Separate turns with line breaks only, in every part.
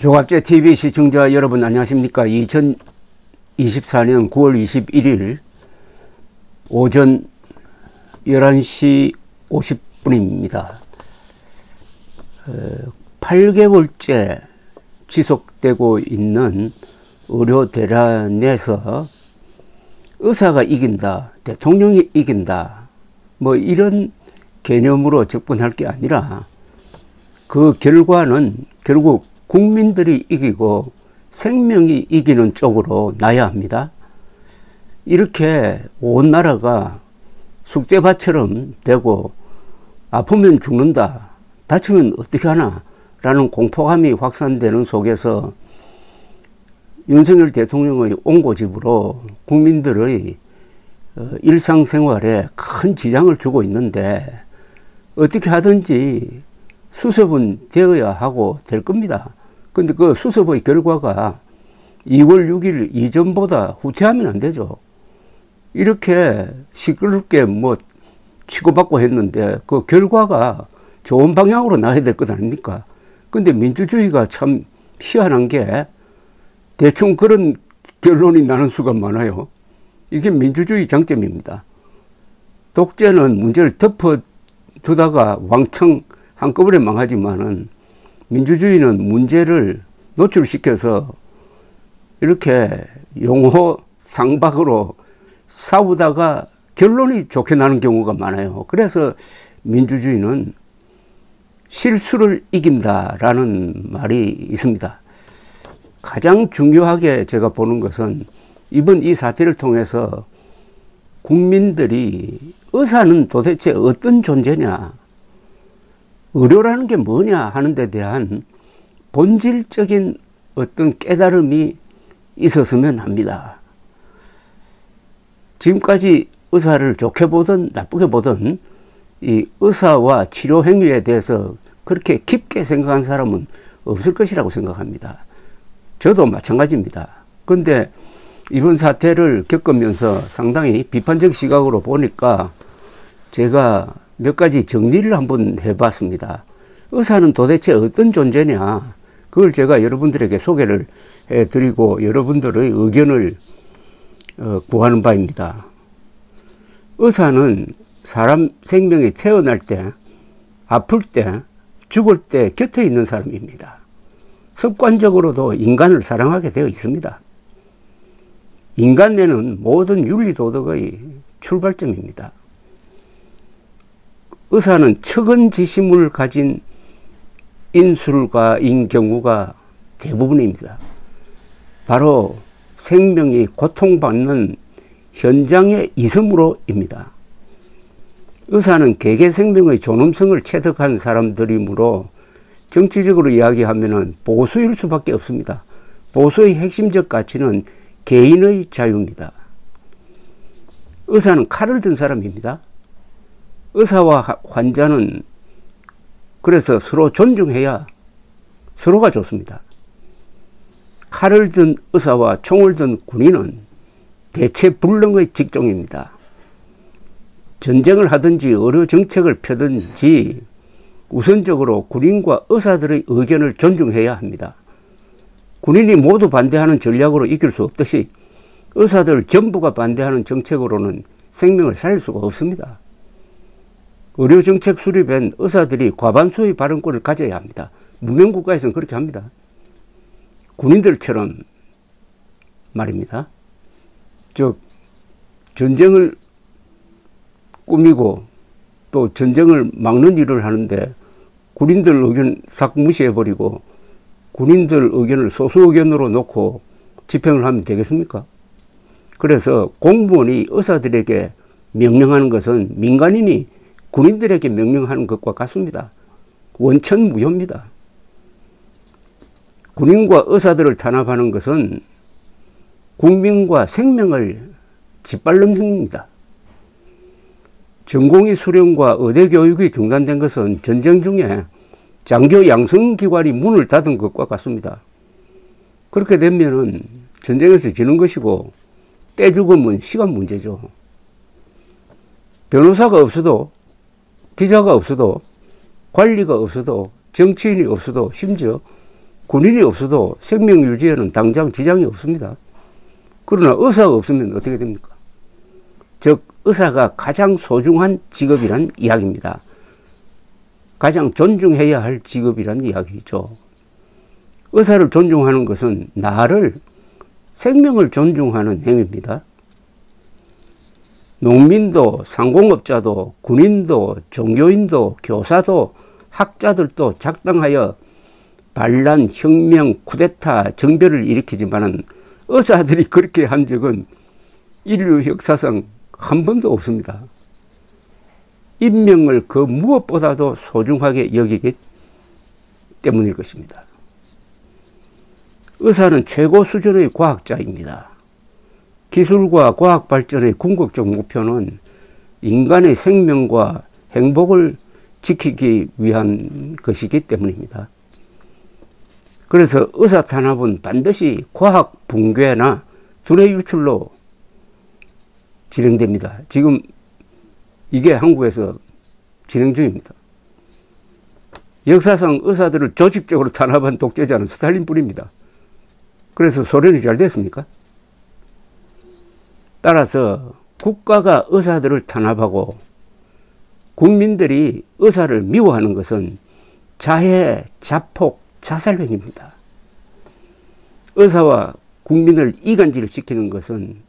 조갑제 TV 시청자 여러분 안녕하십니까. 2024년 9월 21일 오전 11시 50분입니다. 8개월째 지속되고 있는 의료 대란에서 의사가 이긴다, 대통령이 이긴다, 뭐 이런 개념으로 접근할 게 아니라 그 결과는 결국 국민들이 이기고 생명이 이기는 쪽으로 나야 합니다. 이렇게 온 나라가 쑥대밭처럼 되고 아프면 죽는다, 다치면 어떻게 하나 라는 공포감이 확산되는 속에서 윤석열 대통령의 온고집으로 국민들의 일상생활에 큰 지장을 주고 있는데 어떻게 하든지 수습은 되어야 하고 될 겁니다. 근데 그 수습의 결과가 2월 6일 이전보다 후퇴하면 안 되죠. 이렇게 시끄럽게 뭐 치고받고 했는데 그 결과가 좋은 방향으로 나야 될 것 아닙니까? 근데 민주주의가 참 희한한 게 대충 그런 결론이 나는 수가 많아요. 이게 민주주의 장점입니다. 독재는 문제를 덮어두다가 왕창 한꺼번에 망하지만은 민주주의는 문제를 노출시켜서 이렇게 용호 상박으로 싸우다가 결론이 좋게 나는 경우가 많아요. 그래서 민주주의는 실수를 이긴다라는 말이 있습니다. 가장 중요하게 제가 보는 것은 이번 이 사태를 통해서 국민들이 의사는 도대체 어떤 존재냐, 의료라는 게 뭐냐 하는 데 대한 본질적인 어떤 깨달음이 있었으면 합니다. 지금까지 의사를 좋게 보든 나쁘게 보든 이 의사와 치료 행위에 대해서 그렇게 깊게 생각한 사람은 없을 것이라고 생각합니다. 저도 마찬가지입니다. 그런데 이번 사태를 겪으면서 상당히 비판적 시각으로 보니까 제가 몇 가지 정리를 한번 해봤습니다. 의사는 도대체 어떤 존재냐, 그걸 제가 여러분들에게 소개를 해드리고 여러분들의 의견을 구하는 바입니다. 의사는 사람 생명이 태어날 때, 아플 때, 죽을 때 곁에 있는 사람입니다. 습관적으로도 인간을 사랑하게 되어 있습니다. 인간에는 모든 윤리도덕의 출발점입니다. 의사는 척은지심을 가진 인술과인 경우가 대부분입니다. 바로 생명이 고통받는 현장에 있음으로입니다. 의사는 개개 생명의 존엄성을 체득한 사람들이므로 정치적으로 이야기하면 보수일 수밖에 없습니다. 보수의 핵심적 가치는 개인의 자유입니다. 의사는 칼을 든 사람입니다. 의사와 환자는 그래서 서로 존중해야 서로가 좋습니다. 칼을 든 의사와 총을 든 군인은 대체불능의 직종입니다. 전쟁을 하든지 의료 정책을 펴든지 우선적으로 군인과 의사들의 의견을 존중해야 합니다. 군인이 모두 반대하는 전략으로 이길 수 없듯이 의사들 전부가 반대하는 정책으로는 생명을 살릴 수가 없습니다. 의료정책 수립엔 의사들이 과반수의 발언권을 가져야 합니다. 문명국가에서는 그렇게 합니다. 군인들처럼 말입니다. 즉 전쟁을 꾸미고 또 전쟁을 막는 일을 하는데 군인들 의견 싹 무시해버리고 군인들 의견을 소수 의견으로 놓고 집행을 하면 되겠습니까? 그래서 공무원이 의사들에게 명령하는 것은 민간인이 군인들에게 명령하는 것과 같습니다. 원천무효입니다. 군인과 의사들을 탄압하는 것은 국민과 생명을 짓밟는 행위입니다. 전공의 수련과 의대 교육이 중단된 것은 전쟁 중에 장교 양성기관이 문을 닫은 것과 같습니다. 그렇게 되면은 전쟁에서 지는 것이고 떼죽음은 시간 문제죠. 변호사가 없어도, 기자가 없어도, 관리가 없어도, 정치인이 없어도, 심지어 군인이 없어도 생명 유지에는 당장 지장이 없습니다. 그러나 의사가 없으면 어떻게 됩니까? 즉 의사가 가장 소중한 직업이란 이야기입니다. 가장 존중해야 할 직업이란 이야기죠. 의사를 존중하는 것은 나를, 생명을 존중하는 행위입니다. 농민도, 상공업자도, 군인도, 종교인도, 교사도, 학자들도 작당하여 반란, 혁명, 쿠데타, 정변을 일으키지만은 의사들이 그렇게 한 적은 인류 역사상 한 번도 없습니다. 인명을 그 무엇보다도 소중하게 여기기 때문일 것입니다. 의사는 최고 수준의 과학자입니다. 기술과 과학 발전의 궁극적 목표는 인간의 생명과 행복을 지키기 위한 것이기 때문입니다. 그래서 의사 탄압은 반드시 과학 붕괴나 두뇌 유출로 진행됩니다. 지금 이게 한국에서 진행 중입니다. 역사상 의사들을 조직적으로 탄압한 독재자는 스탈린뿐입니다. 그래서 소련이 잘 됐습니까? 따라서 국가가 의사들을 탄압하고 국민들이 의사를 미워하는 것은 자해, 자폭, 자살행위입니다. 의사와 국민을 이간질시키는 것은,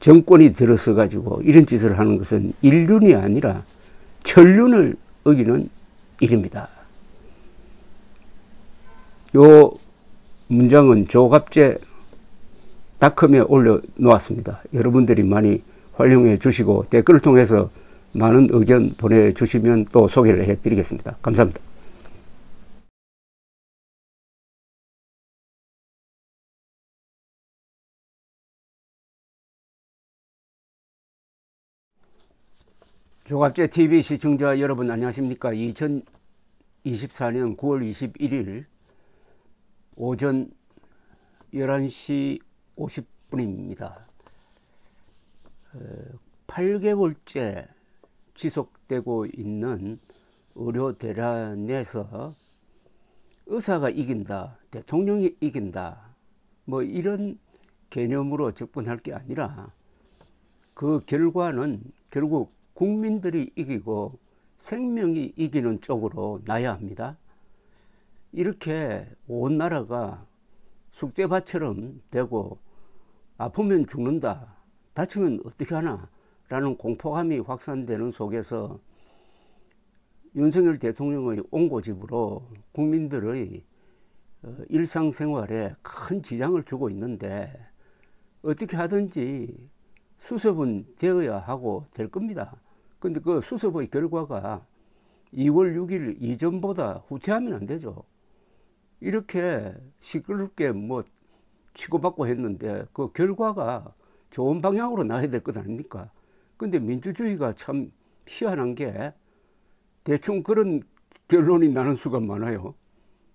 정권이 들어서 가지고 이런 짓을 하는 것은 인륜이 아니라 천륜을 어기는 일입니다. 요 문장은 조갑제닷컴에 올려놓았습니다. 여러분들이 많이 활용해 주시고 댓글을 통해서 많은 의견 보내주시면 또 소개를 해드리겠습니다. 감사합니다. 조갑제 TV 시청자 여러분 안녕하십니까? 2024년 9월 21일 오전 11시 50분입니다. 8개월째 지속되고 있는 의료 대란에서 의사가 이긴다, 대통령이 이긴다, 뭐 이런 개념으로 접근할 게 아니라 그 결과는 결국 국민들이 이기고 생명이 이기는 쪽으로 나야 합니다. 이렇게 온 나라가 쑥대밭처럼 되고 아프면 죽는다, 다치면 어떻게 하나 라는 공포감이 확산되는 속에서 윤석열 대통령의 온고집으로 국민들의 일상생활에 큰 지장을 주고 있는데 어떻게 하든지 수습은 되어야 하고 될 겁니다. 근데 그 수습의 결과가 2월 6일 이전보다 후퇴하면 안 되죠. 이렇게 시끄럽게 뭐 치고받고 했는데 그 결과가 좋은 방향으로 나야 될 것 아닙니까? 근데 민주주의가 참 희한한 게 대충 그런 결론이 나는 수가 많아요.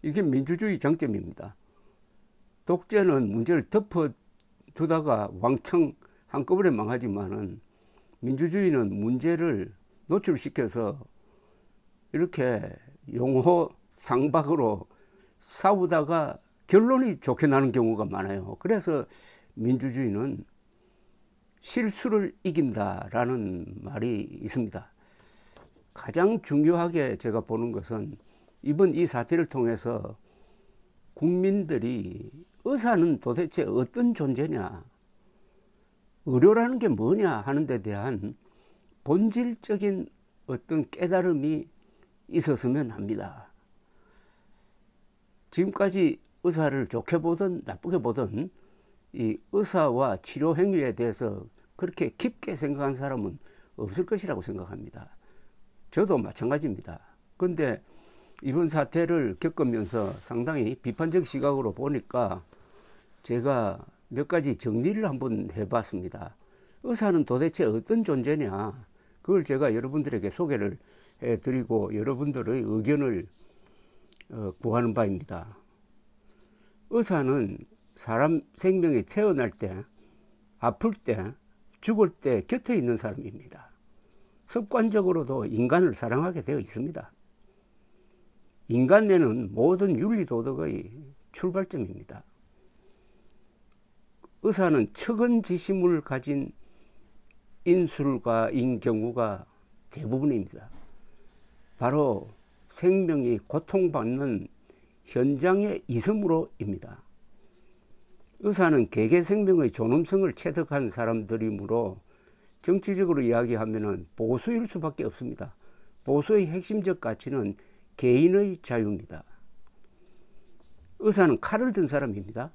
이게 민주주의 장점입니다. 독재는 문제를 덮어두다가 왕창 한꺼번에 망하지만은 민주주의는 문제를 노출시켜서 이렇게 용호 상박으로 싸우다가 결론이 좋게 나는 경우가 많아요. 그래서 민주주의는 실수를 이긴다라는 말이 있습니다. 가장 중요하게 제가 보는 것은 이번 이 사태를 통해서 국민들이 의사는 도대체 어떤 존재냐, 의료라는 게 뭐냐 하는 데 대한 본질적인 어떤 깨달음이 있었으면 합니다. 지금까지 의사를 좋게 보든 나쁘게 보든 이 의사와 치료 행위에 대해서 그렇게 깊게 생각한 사람은 없을 것이라고 생각합니다. 저도 마찬가지입니다. 그런데 이번 사태를 겪으면서 상당히 비판적 시각으로 보니까 제가 몇 가지 정리를 한번 해봤습니다. 의사는 도대체 어떤 존재냐, 그걸 제가 여러분들에게 소개를 해드리고 여러분들의 의견을 구하는 바입니다. 의사는 사람 생명이 태어날 때, 아플 때, 죽을 때 곁에 있는 사람입니다. 습관적으로도 인간을 사랑하게 되어 있습니다. 인간뇌는 모든 윤리도덕의 출발점입니다. 의사는 척은지심을 가진 인술과인 경우가 대부분입니다. 바로 생명이 고통받는 현장의 이섬으로입니다. 의사는 개개 생명의 존엄성을 체득한 사람들이므로 정치적으로 이야기하면 보수일 수밖에 없습니다. 보수의 핵심적 가치는 개인의 자유입니다. 의사는 칼을 든 사람입니다.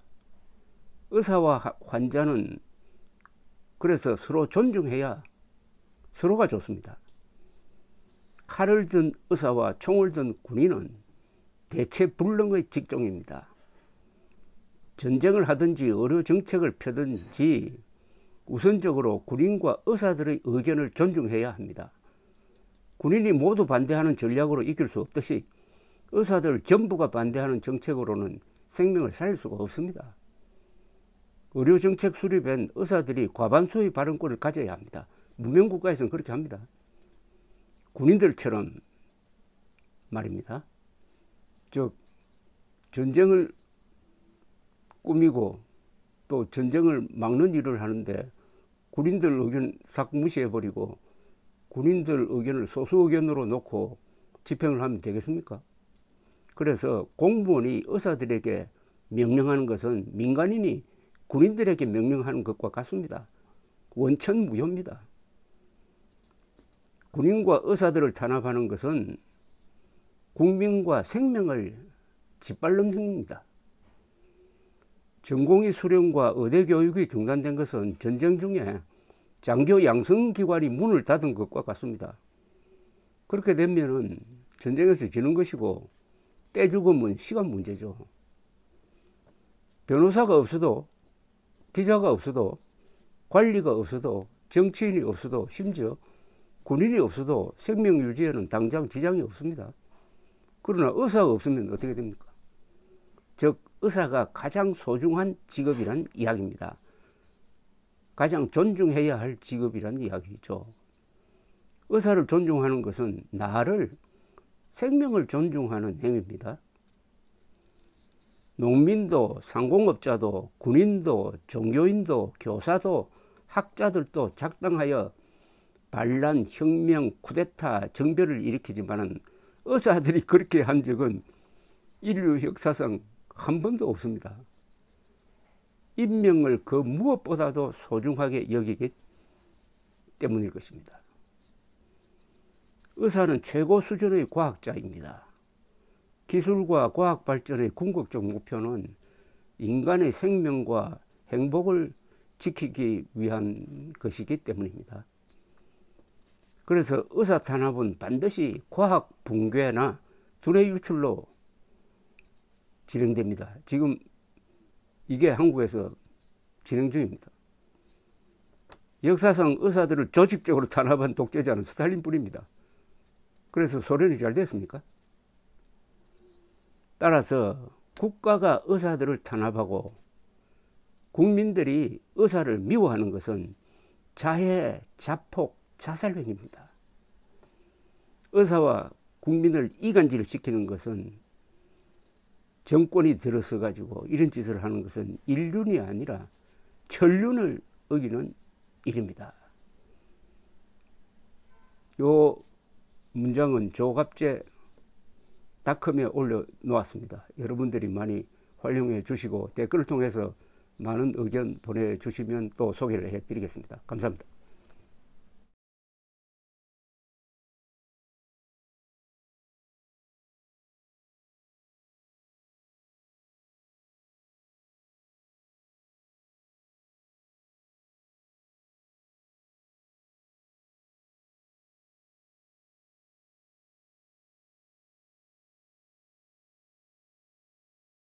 의사와 환자는 그래서 서로 존중해야 서로가 좋습니다. 칼을 든 의사와 총을 든 군인은 대체불능의 직종입니다. 전쟁을 하든지 의료 정책을 펴든지 우선적으로 군인과 의사들의 의견을 존중해야 합니다. 군인이 모두 반대하는 전략으로 이길 수 없듯이 의사들 전부가 반대하는 정책으로는 생명을 살릴 수가 없습니다. 의료정책 수립엔 의사들이 과반수의 발언권을 가져야 합니다. 문명국가에서는 그렇게 합니다. 군인들처럼 말입니다. 즉 전쟁을 꾸미고 또 전쟁을 막는 일을 하는데 군인들 의견 싹 무시해버리고 군인들 의견을 소수 의견으로 놓고 집행을 하면 되겠습니까? 그래서 공무원이 의사들에게 명령하는 것은 민간인이 군인들에게 명령하는 것과 같습니다. 원천무효입니다. 군인과 의사들을 탄압하는 것은 국민과 생명을 짓밟는 행위입니다. 전공의 수련과 의대 교육이 중단된 것은 전쟁 중에 장교 양성기관이 문을 닫은 것과 같습니다. 그렇게 되면은 전쟁에서 지는 것이고 떼죽음은 시간 문제죠. 변호사가 없어도 기자가 없어도 관리가 없어도 정치인이 없어도 심지어 군인이 없어도 생명 유지에는 당장 지장이 없습니다. 그러나 의사가 없으면 어떻게 됩니까? 즉 의사가 가장 소중한 직업이란 이야기입니다. 가장 존중해야 할 직업이란 이야기죠. 의사를 존중하는 것은 나를 생명을 존중하는 행위입니다. 농민도 상공업자도 군인도 종교인도 교사도 학자들도 작당하여 반란, 혁명, 쿠데타, 정변을 일으키지만은 의사들이 그렇게 한 적은 인류 역사상 한 번도 없습니다. 인명을 그 무엇보다도 소중하게 여기기 때문일 것입니다. 의사는 최고 수준의 과학자입니다. 기술과 과학 발전의 궁극적 목표는 인간의 생명과 행복을 지키기 위한 것이기 때문입니다. 그래서 의사 탄압은 반드시 과학 붕괴나 두뇌 유출로 진행됩니다. 지금 이게 한국에서 진행 중입니다. 역사상 의사들을 조직적으로 탄압한 독재자는 스탈린뿐입니다. 그래서 소련이 잘 됐습니까? 따라서 국가가 의사들을 탄압하고 국민들이 의사를 미워하는 것은 자해, 자폭, 자살행위입니다. 의사와 국민을 이간질을 시키는 것은 정권이 들어서 가지고 이런 짓을 하는 것은 인륜이 아니라 천륜을 어기는 일입니다. 요 문장은 조갑제닷컴에 올려놓았습니다. 여러분들이 많이 활용해 주시고 댓글을 통해서 많은 의견 보내주시면 또 소개를 해드리겠습니다. 감사합니다.